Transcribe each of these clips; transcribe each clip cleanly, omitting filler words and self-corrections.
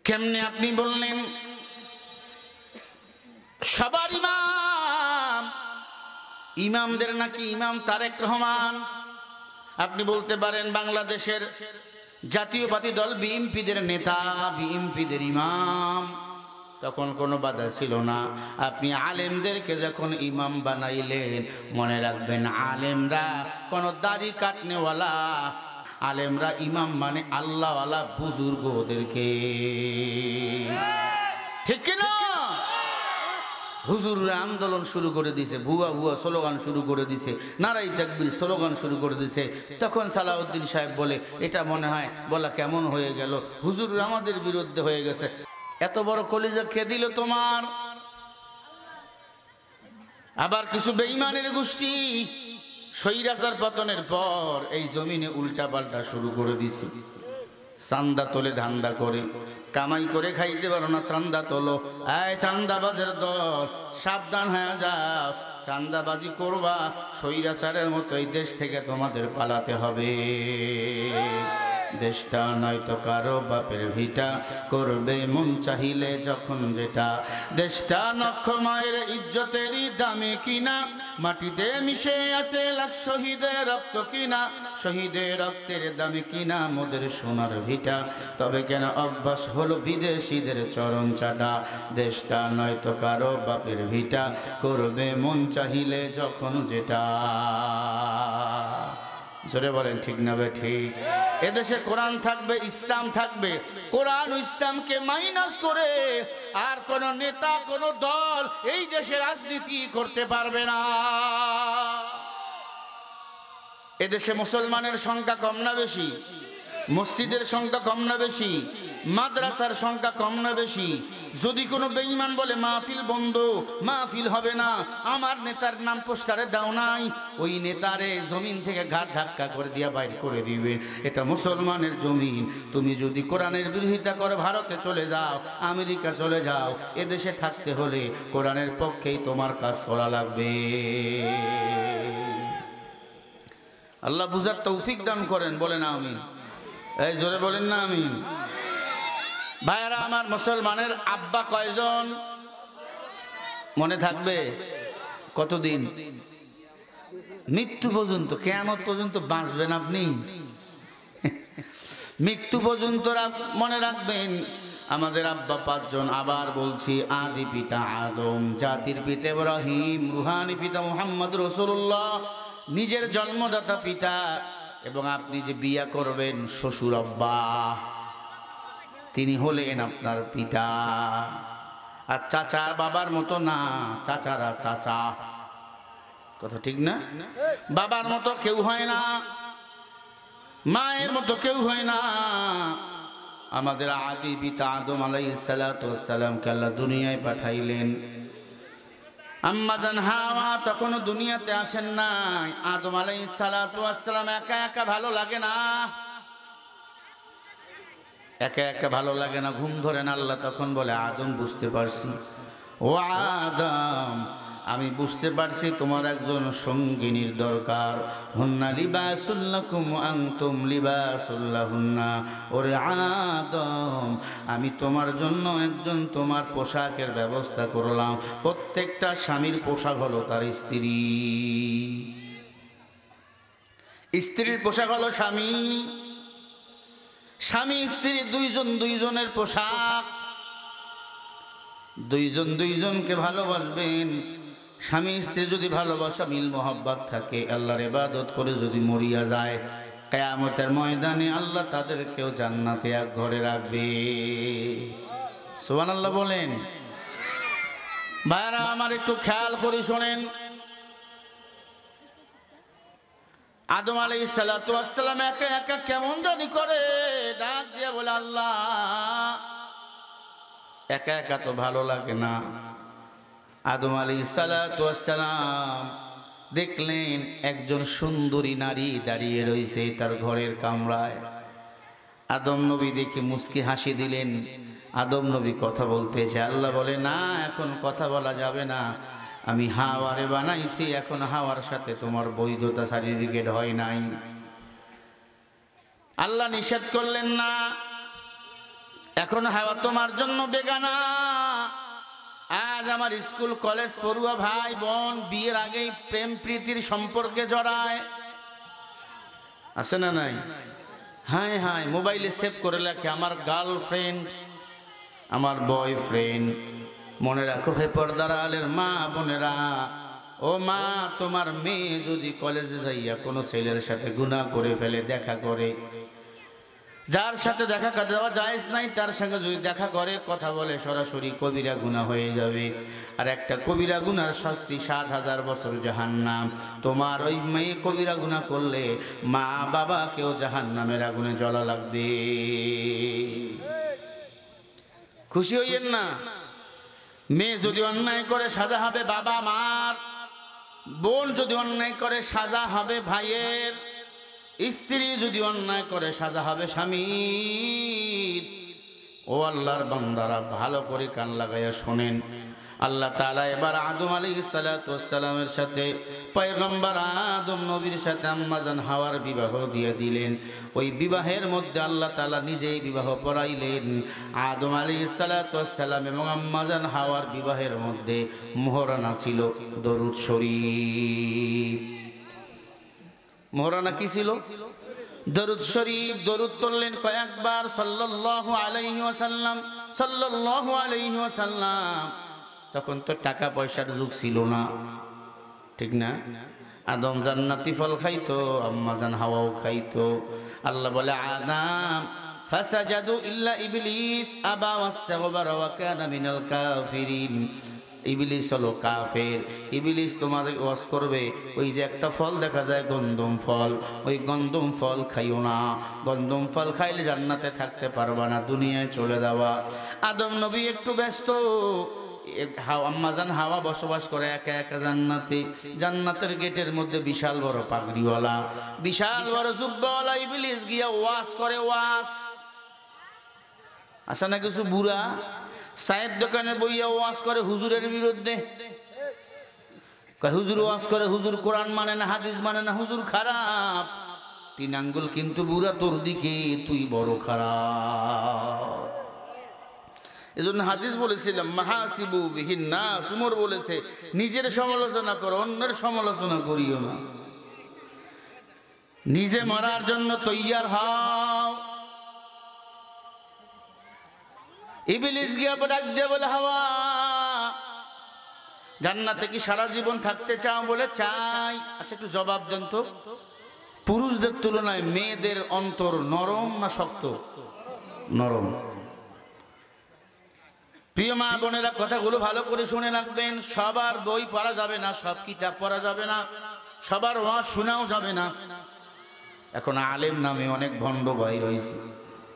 কেমনে আপনি বললেন সবার ইমাম? ইমামদের নাকি ইমাম তারেক রহমান। আপনি বলতে পারেন বাংলাদেশের জাতীয়বাদী দল বিএনপিদের নেতা, বিএনপিদের ইমাম। তখন কোনো বাধা ছিল না। আপনি আলেমদেরকে যখন ইমাম বানাইলেন, মনে রাখবেন আলেমরা কোনো দাড়ি কাটনেওয়ালা, আলেমরা ইমাম মানে আল্লাহওয়ালা বুজুর্গদেরকে, ঠিক কিনা? হুজুররা আন্দোলন শুরু করে দিছে, ভুয়া ভুয়া স্লোগান শুরু করে দিছে, নারাই তাকবীর স্লোগান শুরু করে দিছে। তখন সালাউদ্দিন সাহেব বলে, এটা মনে হয় বলা কেমন হয়ে গেল, হুজুররা আমাদের বিরুদ্ধে হয়ে গেছে। এত বড় কলিজা কে দিল তোমার? আবার কিছু বেঈমানের গোষ্ঠী স্বৈরাচার পতনের পর এই জমিনে উল্টা পাল্টা শুরু করে দিছে। চান্দা তোলে ধান্দা করে, কামাই করে খাইতে পারো না, চান্দা তোলো। এই চান্দাবাজের দল, সাবধান হয়ে যাও। চান্দাবাজি করবা, স্বৈরাচারের মতো এই দেশ থেকে তোমাদের পালাতে হবে। দেশটা নয়তো কারো বাপের ভিটা, করবে মন চাহিলে যখন যেটা। দেশটা নক্ষ মায়ের ইজ্জতেরই দামে কিনা, মাটিতে মিশে আছে লাখ শহীদের রক্ত কিনা, শহীদের রক্তের দামে কিনা মোদের সোনার ভিটা। তবে কেন অভ্যাস হলো বিদেশিদের চরণ চাটা। দেশটা নয়তো কারো বাপের ভিটা, করবে মন চাহিলে যখন যেটা। জোরে বলেন ঠিক না বে ঠিক? এদেশে কোরআন থাকবে, ইসলাম থাকবে। কোরআন ও ইসলামকে মাইনাস করে আর কোন নেতা, কোন দল এই দেশে রাজনীতি করতে পারবে না। এদেশে মুসলমানের সংখ্যা কম না বেশি? মসজিদের সংখ্যা কম না বেশি? মাদ্রাসার সংখ্যা কম না বেশি? যদি কোনো বেঈমান বলে মাহফিল বন্ধ, মাহফিল হবে না, আমার নেতার নাম পোস্টারে দাও নাই, ওই নেতারে জমিন থেকে ঘাট ধাক্কা করে দিয়া বাইর করে দিবে। এটা মুসলমানের জমিন। তুমি যদি কোরআনের বিরোধিতা করে ভারতে চলে যাও, আমেরিকা চলে যাও, এদেশে থাকতে হলে কোরআনের পক্ষেই তোমার কাজ করা লাগবে। আল্লাহ বুঝার তৌফিক দান করেন, বলেন আমিন। এই জোরে বলেন না আমিন। ভাইয়ারা আমার, মুসলমানের আব্বা কয়জন? মনে থাকবে? কতদিন? মৃত্যু পর্যন্ত, কিয়ামত পর্যন্ত বাঁচবেন আপনি। মৃত্যু পর্যন্ত মনে রাখবেন আমাদের আব্বা পাঁচজন। আবার বলছি, আদি পিতা আদম, জাতির পিতা ইব্রাহিম, রুহানি পিতা মুহাম্মদ রাসূলুল্লাহ, নিজের জন্মদাতা পিতা, এবং আপনি যে বিয়া করবেন শ্বশুর আব্বা, তিনি হলেন আপনার পিতা। আর চাচা বাবার মতো না, চাচারা চাচা, কথা ঠিক না? বাবার মতো কেউ হয় না, মায়ের মতো কেউ হয় না। আমাদের আদি পিতা আদম আলাইহিস সালাতু ওয়াস সালামকে আল্লাহ দুনিয়ায় পাঠাইলেন। আম্মা জান হাওয়া তখনও দুনিয়াতে আসেন নাই। আদম আলাইহিস সালাতু ওয়াস সালাম একা একা ভালো লাগে না, একা একা ভালো লাগে না, ঘুম ধরে না। আল্লাহ তখন বলে, আদম বুঝতে পারছি, ও আদম আমি বুঝতে পারছি তোমার একজন সঙ্গিনীর দরকার। হুন্না লিবাসুল লাকুম আনতুম লিবাসুল লাহুন্না। ওরে আদম, আমি তোমার জন্য একজন তোমার পোশাকের ব্যবস্থা করলাম। প্রত্যেকটা স্বামীর পোশাক হলো তার স্ত্রী, স্ত্রীর পোশাক হলো স্বামী, স্বামী স্ত্রী দুইজন দুইজনের পোশাক। দুইজন দুইজনকে ভালোবাসবেন। স্বামী স্ত্রী যদি ভালোবাসা মিল মোহাব্বত থাকে, আল্লাহর ইবাদত করে যদি মরিয়া যায়, কিয়ামতের ময়দানে আল্লাহ তাদেরকেও জান্নাতে এক ঘরে রাখবে। সুবহানাল্লাহ বলেন। ভাইরা আমার, একটু খেয়াল করে শোনেন। আদম আলাইহিস সালাতু ওয়াস সালাম একা একা কেমন জানি করে ডাক দিয়ে বলে, আল্লাহ একা একা তো ভালো লাগে না। আদম আলাইহিস সালাতু ওয়াস সালাম দেখলেন একজন সুন্দরী নারী দাঁড়িয়ে রয়েছে তার ঘরের কামরায়। আদম নবী দেখে মুস্কি হাসি দিলেন। আদম নবী কথা বলতেছে। আল্লাহ বলে, না, এখন কথা বলা যাবে না, আমি হাওয়ারে বানাইছি, এখন হাওয়ার সাথে তোমার বৈধতা সার্টিফিকেট হয় নাই। আল্লাহ নিষেধ করলেন না। এখন হাওয়া তোমার জন্য বেগানা। আজ আমার স্কুল কলেজ পড়ুয়া ভাই বোন বিয়ের আগেই প্রেম প্রীতির সম্পর্কে জড়ায়, আছে না নাই? হায় হায়, মোবাইলে সেভ করে লেখে আমার গার্লফ্রেন্ড, আমার বয়ফ্রেন্ড। মনে রাখো হে পর্দার আলের মা বোনেরা, ও মা, তোমার মেয়ে যদি কলেজে যাইয়া কোনো ছেলের সাথে গুনাহ করে ফেলে, দেখা করে, যার সাথে দেখা দেওয়া জায়েজ নাই তার সঙ্গে যদি দেখা করে, কথা বলে, সরাসরি কবিরা গুনাহ হয়ে যাবে। আর একটা কবিরা গুনার শাস্তি ৭,০০০ বছর জাহান্নাম। তোমার ওই মেয়ে কবিরা গুনাহ করলে মা বাবাকেও জাহান্নামের আগুনে জ্বলা লাগবে। খুশি হইয়েন না। মেয়ে যদি অন্যায় করে সাজা হবে বাবা মার, বোন যদি অন্যায় করে সাজা হবে ভাইয়ের, স্ত্রী যদি অন্যায় করে সাজা হবে স্বামীর। ও আল্লাহর বান্দারা, ভালো করে কান লাগাইয়া শোনেন। আল্লাহ তাআলা এবার আদম আলাইহিস সালাতু ওয়াস সালামের সাথে, পয়গম্বর আদম নবীর সাথে আম্মাজান হাওয়ার বিবাহ দিয়ে দিলেন। ওই বিবাহের মধ্যে আল্লাহ তাআলা নিজেই বিবাহ পড়াইলেন। আদম আলাইহিস সালাতু ওয়াস সালাম এবং আম্মাজান হাওয়ার বিবাহের মধ্যে মোহরানা ছিল দরুদ শরীফ। মোহরানা কি ছিল? দরুদ শরীফ। দরুদ পড়লেন কয়েকবার, সাল্লাল্লাহু আলাইহি ওয়াসাল্লাম, সাল্লাল্লাহু আলাইহি ওয়াসাল্লাম। তখন তো টাকা পয়সার যুগ ছিল না, ঠিক না? আদম জান্নাতি ফল খাইতো, আম্মাজান হাওয়াও খাইতো। আল্লাহ বলে আদম ফাসাজাদু ইল্লা ইবলিস আবা ওয়াস্তাগবারা ওয়া কানা মিনাল কাফিরিন। ইবলিস হলো কাফের। ইবলিস তোমাকে ওয়াজ করবে, ওই যে একটা ফল দেখা যায় গন্ধম ফল, ওই গন্ধম ফল খাইও না। গন্ধম ফল খাইলে জান্নাতে থাকতে পারবা না, দুনিয়ায় চলে যাওয়া। আদম নবী একটু ব্যস্ত। আম্মাজান হাওয়া বসবাস করে একা একা জান্নাতে। জান্নাতের গেটের মধ্যে বিশাল বড় পাগড়িওয়ালা, বিশাল বড় জুব্বাওয়ালা ইবলিস গিয়া ওয়াজ করে। ওয়াজ আসে না কিছু বুড়া চায়ের দোকানে বইয়া ওয়াজ করে হুজুরের বিরুদ্ধে। হুজুর ওয়াজ করে, হুজুর কোরআন মানে না, হাদিস মানে না, হুজুর খারাপ। ৩ আঙ্গুল কিন্তু বুড়া তোর দিকে, তুই বড় খারাপ। এজন্য হাদিস বলেছিলাম মাহাসিবু বিহিন নাস। উমর বলেছে নিজের সমালোচনা করো, অন্যের সমালোচনা করিও না। নিজে মরার জন্য তৈয়ার হও। ইবলিস গিয়া ডাক দিয়ে বলে, হাওয়া, জান্নাতে কি সারা জীবন থাকতে চাও? বলে চাই। আচ্ছা একটু জবাব দেন তো, পুরুষদের তুলনায় মেয়েদের অন্তর নরম না শক্ত? নরম। প্রিয় মা বোনেরা, কথাগুলো ভালো করে শুনে রাখবেন। সবার বই পড়া যাবে না, সব কিতাব পড়া যাবে না, সবার ওয়াজ শোনাও যাবে না। এখন আলেম নামে অনেক ভণ্ড ভাই রয়েছে,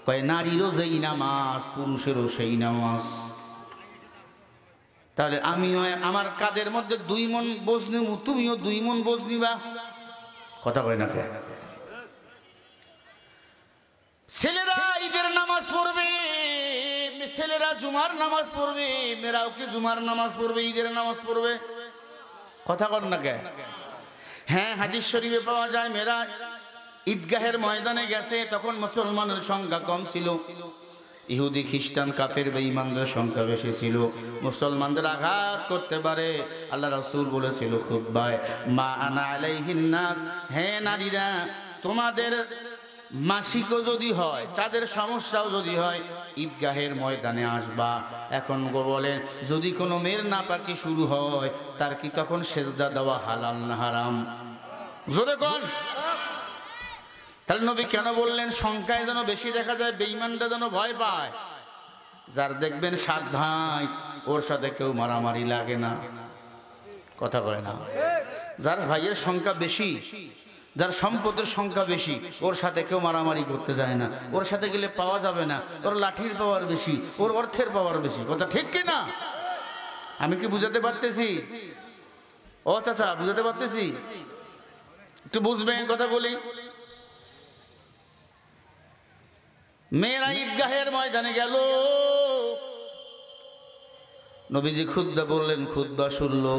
কয় নারীরও যেই নামাজ পুরুষেরও সেই নামাজ। তাহলে আমিও আমার কাদের মধ্যে 2 মণ বোঝ নিব, তুমিও 2 মণ বোঝ নিবা। কথা কয় না? ছেলেরা ঈদের নামাজ পড়বে, ছেলেরা জুমার নামাজ পড়বে, মেয়েরাও কি জুমার নামাজ পড়বে, ঈদের নামাজ পড়বে? কথা কন না কে? হ্যাঁ, হাদিস শরীফে পাওয়া যায় মেয়েরা ঈদগাহের ময়দানে গেছে, তখন মুসলমানের সংখ্যা কম ছিল। ইহুদি খ্রিস্টান কাফের বেঈমানদের সংখ্যা বেশি ছিল। মুসলমানদের আঘাত করতে পারে। আল্লাহ রাসূল বলেছিল খুতবায়, মা আনা আলাইহিন নাস, হে নারীরা, তোমাদের মাসিকও যদি হয়, চাঁদের সমস্যাও যদি হয়, ঈদগাহের ময়দানে আসবা। এখন গো বলেন, যদি কোনো মেয়ের নাপাকি শুরু হয়, তার কি তখন সেজদা দেওয়া হালাল না হারাম? জোরে কোন? তাহলে নবী কেন বললেন সংখ্যায় যেন বেশি দেখা যায়, বেঈমানরা যেন ভয় পায়? যার দেখবেন 7 ভাই, ওর সাথে কেউ মারামারি লাগে না। কথা কয় না? যার ভাইয়ের সংখ্যা বেশি, যার সম্পদের সংখ্যা বেশি, ওর সাথে কেউ মারামারি করতে যায় না। ওর সাথে গেলে পাওয়া যাবে না, ওর লাঠির পাওয়ার বেশি, ওর অর্থের পাওয়ার বেশি। কথা ঠিক কি না? আমি কি বুঝাতে পারতেছি? ও চাচা, বুঝাতে পারতেছি? একটু বুঝবেন কথা বলি। মেয়েরা ঈদগাহের ময়দানে গেল, নবীজি খুতবা বললেন, খুতবা শুনলো।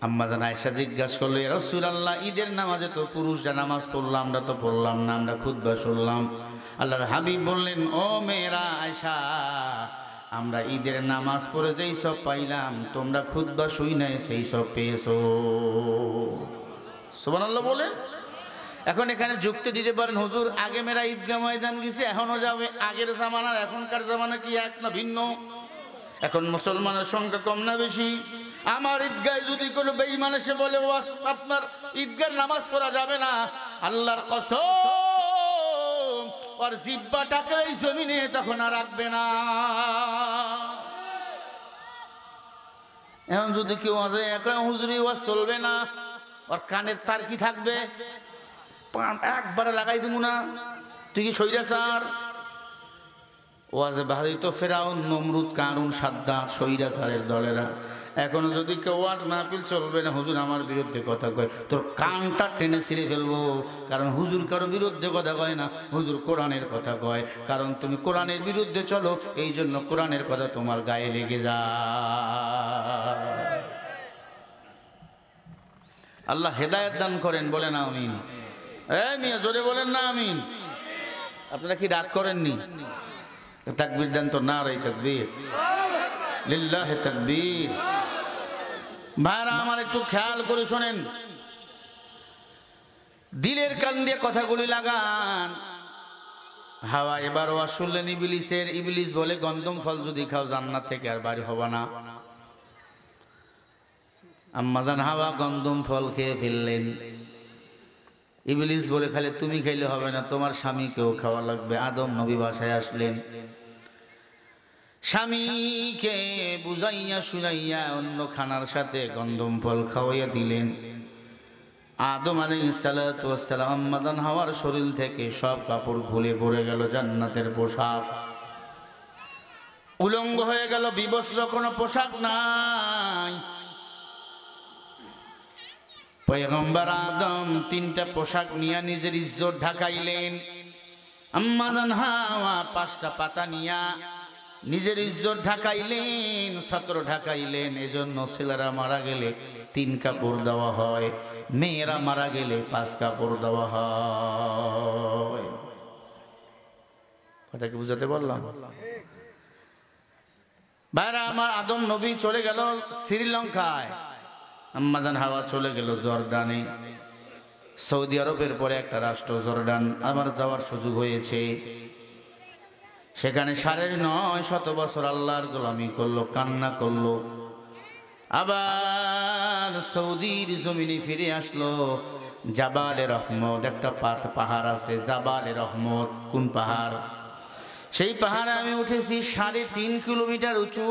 আম্মা জান আয়েশা জিজ্ঞাসা করলো, ইয়া রাসূলুল্লাহ, ঈদের নামাজে তো পুরুষরা নামাজ পড়লাম, আমরা তো পড়লাম না, আমরা খুতবা শুনলাম। আল্লাহর হাবিব বললেন, ও মেয়েরা আয়েশা, আমরা ঈদের নামাজ পড়ে যেই সব পাইলাম, তোমরা খুতবা শুই নাই সেই সব পেয়েছো। সুবহানাল্লাহ বলে। এখন এখানে যুক্তি দিতে পারেন, হুজুর আগে মেয়েরা ঈদগাহ ময়দান গেছে, এখনো যাবে। আগের জামানার এখনকার জামানা কি এক না ভিন্ন? এখন মুসলমানের সংখ্যা কম না বেশি? আমার ঈদগায় যদি কোনো বেঈমান এসে বলে আপনার ঈদগার নামাজ পড়া যাবে না, আল্লাহর কসম ওর জিহ্বাটাকে এই জমিনে তখন আর রাখবে না। এখন যদি কেউ আছে এখন হুজুরি ওয়াজ চলবে না, ওর কানের তার কি থাকবে? একবারে লাগাই দিব না, তুই কি সৈরাচার? ওয়াজে বাহারি তো ফেরাউন, নমরুদ, কারুন, সাদ্দাত, সৈরাচারের দলেরা। এখনো যদি কেউ ওয়াজ মাহফিল চলবে না, হুজুর আমার বিরুদ্ধে কথা কয়, তোর কানটা টেনে ছিঁড়ে ফেলবো। কারণ হুজুর কারো বিরুদ্ধে কথা কয় না, হুজুর কোরআনের কথা কয়। কারণ তুমি কোরআনের বিরুদ্ধে চলো, এই জন্য কোরআনের কথা তোমার গায়ে লেগে যায়। আল্লাহ হেদায়েত দান করেন, বলেন আমিন। এই মিয়া জোরে বলেন না আমিন। আপনারা কি রাগ করেননি? তাকবীর দেন তো, নারে তাকবীর, লিল্লাহি তাকবীর। ভাইরা আমার একটু খেয়াল করে শোনেন, দিলের কান দিয়ে কথাগুলি লাগান। হাওয়া এবার ওয়াজ শুনলেন ইবলিসের। ইবলিস বলে, গন্ধম ফল যদি খাও জান্নাত থেকে আর বাড়ি হবে না। আম্মাজান হাওয়া গন্ধম ফল খেয়ে ফেললেন। ইবলিস বলে, খালি তুমি খাইলে হবে না, তোমার স্বামীকেও খাওয়া লাগবে। আদম নবী বাসায় আসলেন, স্বামীকে বুঝাইয়া শুনাইয়া অন্য খানার সাথে গন্ধম ফল খাওয়াইয়া দিলেন। আদম আলাইহিস সালাতু ওয়াস সালাম আম্মাজান হাওয়ার শরীর থেকে সব কাপড় খুলে পড়ে গেল, জান্নাতের পোশাক উলঙ্গ হয়ে গেল, বিবস্ত্র কোনো পোশাক নাই। পয়গম্বর আদম তিনটা পোশাক নিয়ে নিজের ইজ্জত ঢাকাইলেন। আম্মাজান হাওয়া পাঁচটা পাতা নিয়া নিজের ইজ্জত ঢাকাইলেন, ছাত্র ঢাকাইলেন। এজন্য ছেলেরা মারা গেলে 3 কাপড় দেওয়া হয়, মেয়েরা মারা গেলে 5 কাপড় দেওয়া হয়। কথা কি বুঝাতে পারলাম? ভাইরা আমার, আদম নবী চলে গেল শ্রীলঙ্কায়, আম্মাজান হাওয়া চলে গেল জর্ডানে। সৌদি আরবের পরে একটা রাষ্ট্র জর্ডান আমার যাওয়ার সুযোগ হয়েছে। সেখানে 950 বছর আল্লাহর গোলামি করলো, কান্না করলো। আবার সৌদির জমিনে ফিরে আসলো। জাবালে রহমত একটা পাহাড় আছে, জাবালে রহমত। কোন পাহাড়? সেই পাহাড়ে আমি উঠেছি 3.5 কিলোমিটার উঁচু।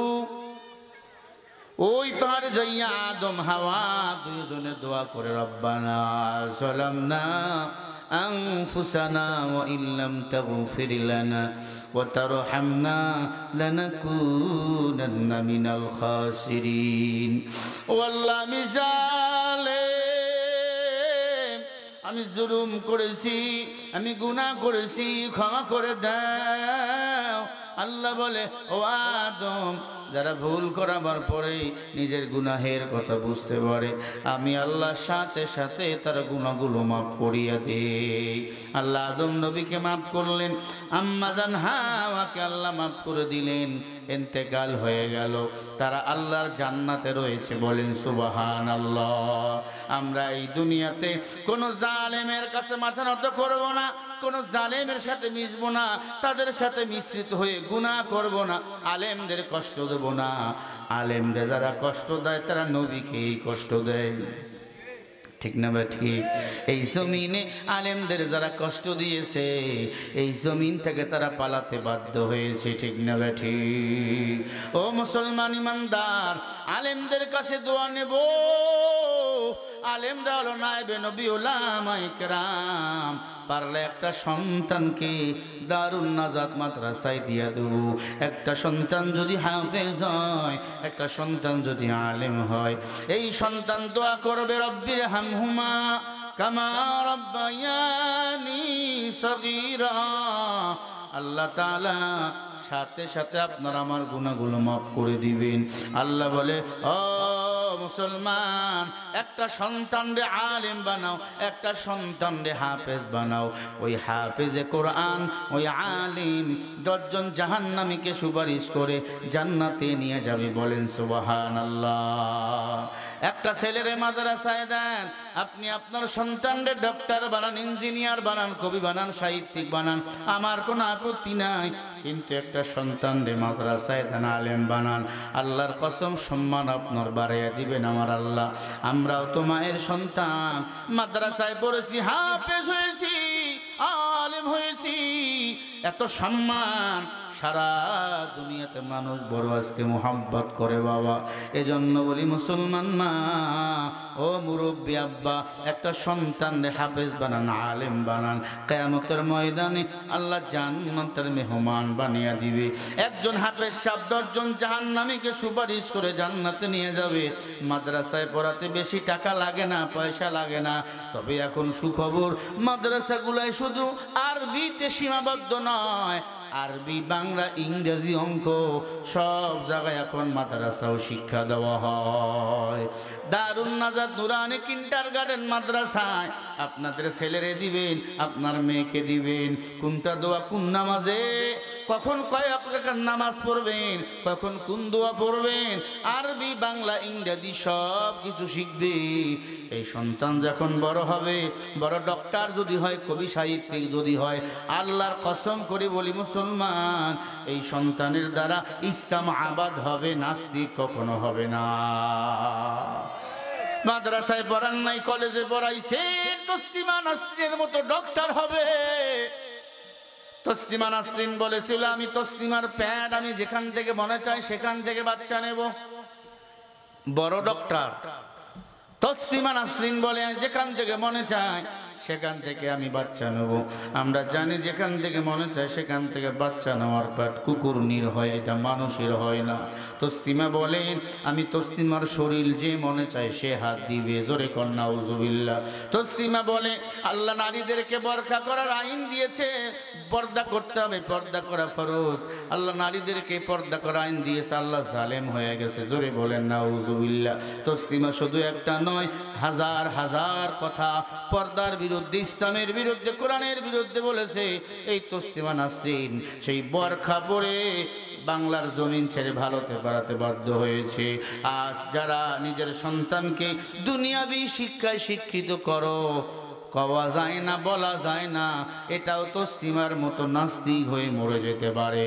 ওই পাহাড়ে যাইয়া আদম হাওয়া দুইজনে দোয়া করে, রব্বানা যালামনা আনফুসানা ওয়া ইল্লাম তাগফির লানা ওয়া তারহামনা লানাকুনান্না মিনাল খাসিরিন। ও আল্লাহ, আমি জালেম, আমি জুলুম করেছি, আমি গুনাহ করেছি, ক্ষমা করে দাও। আল্লাহ বলে, ও আদম, যারা ভুল করাবার পরে নিজের গুনাহের কথা বুঝতে পারে, আমি আল্লাহর সাথে সাথে তার গুনাহগুলো মাফ করিয়া দেই। আল্লাহ আদম নবীকে মাফ করলেন, আম্মাজান হাওয়াকে আল্লাহ মাফ করে দিলেন। ইন্তেকাল হয়ে গেল, তারা আল্লাহর জান্নাতে রয়েছে, বলেন সুবহানাল্লাহ। আমরা এই দুনিয়াতে কোনো জালেমের কাছে মাথা নত করব না, কোনো জালেমের সাথে মিশব না, তাদের সাথে মিশ্রিত হয়ে গুনাহ করব না, আলেমদের কষ্ট দেব না। আলেমদের যারা কষ্ট দেয় তারা নবীকেই কষ্ট দেয়, ঠিক না ভাই? ঠিক। এই জমিনে আলেমদের যারা কষ্ট দিয়েছে, এই জমিন থেকে তারা পালাতে বাধ্য হয়েছে, ঠিক না ভাই? ঠিক। ও মুসলমান ইমানদার, আলেমদের কাছে দোয়া নেব। আলেমরা হলো নায়েবে নবী, উলামায়ে কেরাম। পারলে একটা সন্তানকে দারুন নাজাত মাদ্রাসায় দিয়া দেব। একটা সন্তান যদি হাফেজ হয়, একটা সন্তান যদি আলেম হয়, এই সন্তান দোয়া করবে, রব্বির হামহুমা কামা রাব্বায়ানি সগীরা। আল্লাহ তাআলা সাথে সাথে আপনার আমার গুনাহগুলো মাফ করে দিবেন। আল্লাহ বলে, ও মুসলমান, একটা সন্তানরে আলেম বানাও, একটা সন্তানরে হাফেজ বানাও। ওই হাফেজে কোরআন, ওই আলিম 10 জন জাহান্নামীকে সুপারিশ করে জান্নাতে নিয়ে যাবে। বলেন সুবহানাল্লাহ। একটা ছেলেরে মাদ্রাসায় দেন, আপনি আপনার সন্তানরে ডক্টর বানান, ইঞ্জিনিয়ার বানান, কবি বানান, সাহিত্যিক বানান, আমার কোনো আপত্তি নাই। কিন্তু একটা সন্তানরে মাদ্রাসায় দেন, আলেম বানান, আল্লাহর কসম সম্মান আপনার বাড়াইয়া দিবেন আমার আল্লাহ। আমরাও তো মায়ের সন্তান, মাদ্রাসায় পড়েছি, হাফেজ হয়েছি, আলেম হয়েছি, এত সম্মান, সারা দুনিয়াতে মানুষ বড় আজকে মোহাব্বত করে বাবা। এজন্য বলি মুসলমান মা, ও মুরব্বী আব্বা, একটা সন্তানরে হাফেজ বানান, আলেম বানান, কিয়ামতের ময়দানে আল্লাহ জান্নাতের মেহমান বানিয়ে দিবে। একজন হাফেজ সাহেব 10 জন জাহান্নামীকে সুপারিশ করে জান্নাতে নিয়ে যাবে। মাদ্রাসায় পড়াতে বেশি টাকা লাগে না, পয়সা লাগে না। তবে এখন সুখবর, মাদ্রাসাগুলোয় শুধু আরবিতে সীমাবদ্ধ নয়, আরবি, বাংলা, ইংরেজি, অঙ্ক সব জায়গায় এখন মাদ্রাসাও শিক্ষা দেওয়া হয়। দারুন নাজাত নুরানি কিন্ডারগার্টেন মাদ্রাসায় আপনাদের ছেলেরে দিবেন, আপনার মেয়েকে দিবেন। কোনটা দোয়া কোন নামাজে, কখন কয়েক রাকাত নামাজ পড়বেন, কখন কোন দোয়া পড়বেন, আরবি, বাংলা, ইংরেজি সব কিছু শিখবে। এই সন্তান যখন বড় হবে, বড় ডক্টর যদি হয়, কবি সাহিত্যিক যদি হয়, আল্লাহর কসম করে বলি মুসলমান, এই সন্তানের দ্বারা ইসলাম আবাদ হবে, নাস্তিক কখনো হবে না। মাদ্রাসায় পড়ান নাই, কলেজে পড়াইছে, তসলিমা নাসরিনের মতো ডক্টর হবে। তসলিমা নাসরিন বলেছিল, আমি তসলিমার প্যাড আমি যেখান থেকে মনে চাই সেখান থেকে বাচ্চা নেব। বড় ডক্টর তসলিমা নাসরিন বলে, যেখান থেকে মনে চায় সেখান থেকে আমি বাচ্চা নেব। আমরা জানি যেখান থেকে মনে চায় সেখান থেকে বাচ্চা নেওয়ার পর কুকুরনির হয়, এটা মানুষের হয় না। তসলিমা বলেন, আমি তসলিমার শরীর যে মনে চায় সে হাত দিবে। জোরে কর নাউজুবিল্লাহ। তসলিমা বলে, আল্লাহ নারীদেরকে বরখা করার আইন দিয়েছে, পর্দা করতে হবে, পর্দা করা ফরজ। আল্লাহ নারীদেরকে পর্দা করার আইন দিয়েছে, আল্লাহ জালেম হয়ে গেছে। জোরে বলেন নাউজুবিল্লাহ। তসলিমা শুধু একটা নয়, হাজার হাজার কথা পর্দার বিরুদ্ধে, ইসলামের বিরুদ্ধে, কোরআনের বিরুদ্ধে বলেছে। এই তসলিমা নাসরিন সেই বরখা পরে বাংলার জমিন ছেড়ে ভারতে বেড়াতে বাধ্য হয়েছে। আজ যারা নিজের সন্তানকে দুনিয়াবি শিক্ষায় শিক্ষিত করো, কওয়া যায় না, বলা যায় না, এটাও তসলিমার মতো নাস্তিক হয়ে মরে যেতে পারে।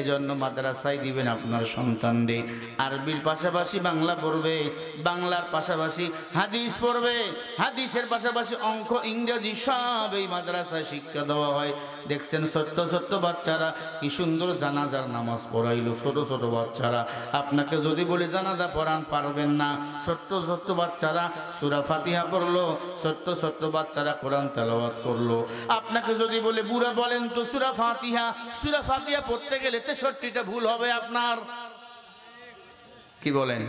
এজন্য মাদ্রাসায় দিবেন আপনার সন্তানরে, আরবির পাশাপাশি বাংলা পড়বে, বাংলার পাশাপাশি হাদিস পড়বে, হাদিসের পাশাপাশি অঙ্ক, ইংরেজি সব এই মাদ্রাসায় শিক্ষা দেওয়া হয়। দেখছেন ছোট্ট ছোট্ট বাচ্চারা কি সুন্দর জানাজার নামাজ পড়াইলো। ছোট ছোট বাচ্চারা, আপনাকে যদি বলে জানাজা পড়ান পারবেন না। ছোট্ট ছোট্ট বাচ্চারা সূরা ফাতিহা পড়লো, ছোট্ট ছোট্ট বাচ্চারা কোরআন তেলাওয়াত করলো। আপনাকে যদি বলে বুড়া বলেন তো সূরা ফাতিহা, সূরা ফাতিহা পড়তে গেলে 63টা ভুল হবে আপনার। কি বলেন?